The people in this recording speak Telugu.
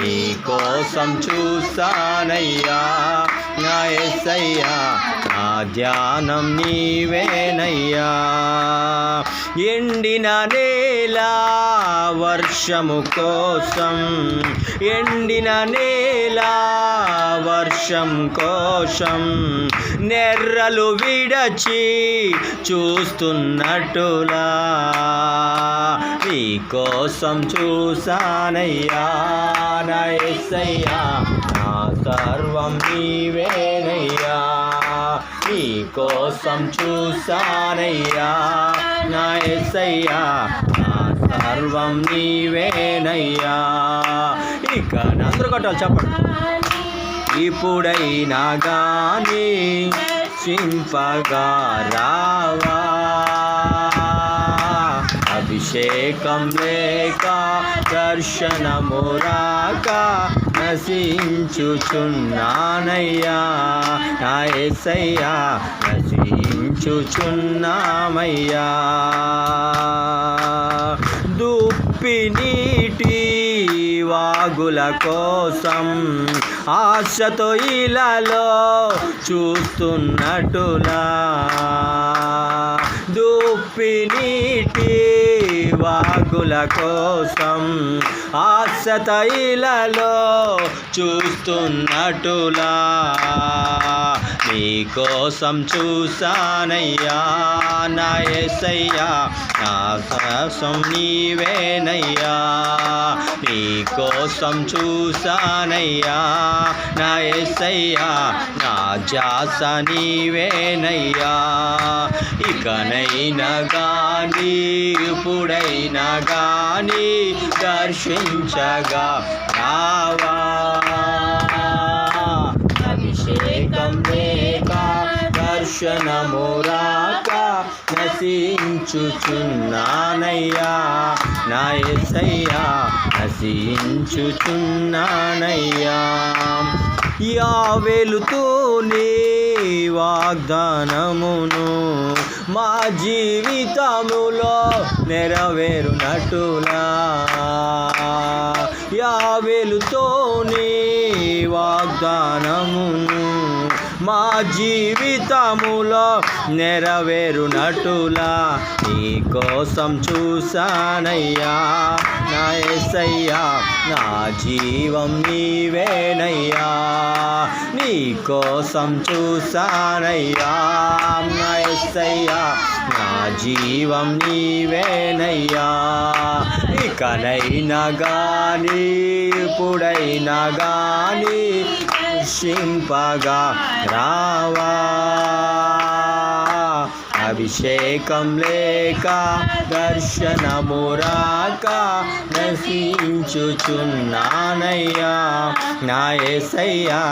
నీ కోసం చూసానయ్యా నా యేసయ్యా నా ధ్యానం నీవేనయ్యా. ఎండిన నేల వర్షము కోసం, ఎండిన నేల వర్షం కోసం నెర్రలు విడచి చూస్తున్నట్టులా నీ కోసం చూసానయ్యా నా యేసయ్యా నా సర్వం నీవేనయ్యా. నీ కోసం చూసానయ్యా నా యేసయ్యా నా సర్వం నీవేనయ్యా. ఇక అందరూ కొట్టాలి చెప్పండి. ఇప్పుడైనా గాని చింపగా రావా, అభిషేకం లేక దర్శనము రాక నశించుచున్నానయ్యా నా యేసయ్యా నశించుచున్నామయ్యా. దుప్పి నీటి వాగుల కోసం ఆశతో ఇలాలో చూస్తున్నట్టులా, దుప్పి నీటి వాగుల కోసం ఆశతో ఇలాలో చూస్తున్నట్టులా నీ కోసం చూసానయ్యా నా యేసయ్యా నా కోసం నీవేనయ్యా. నీ కోసం చూసానయ్యా నా యేసయ్యా నా ధ్యాస నీవేనయ్యా. ఇకనైనా గాని ఇప్పుడైనా గాని దర్శించగా రావా, అభిషేకం లేక దర్శనము రాక నశించుచున్నానయ్యా నా యేసయ్యా నశించుచున్నానయ్యా. యావేలుతో నీ వాగ్దానమును మా జీవితములో నెరవేరునట్టులా, యావేలుతో నీ వాగ్దానమును మా జీవితములో నెరవేరునట్టులా నీ కోసం చూసానయ్యా నా యేసయ్యా నా జీవం నీవేనయ్యా. నీ కోసం చూసానయ్యా నా యేసయ్యా నా జీవం నీవేనయ్యా. ఇకనైనా గాని ఇప్పుడైనా గాని దర్శింపగా రావా, అభిషేకం లేక దర్శనము రాక నశించుచున్నానయ్యా నా యేసయ్యా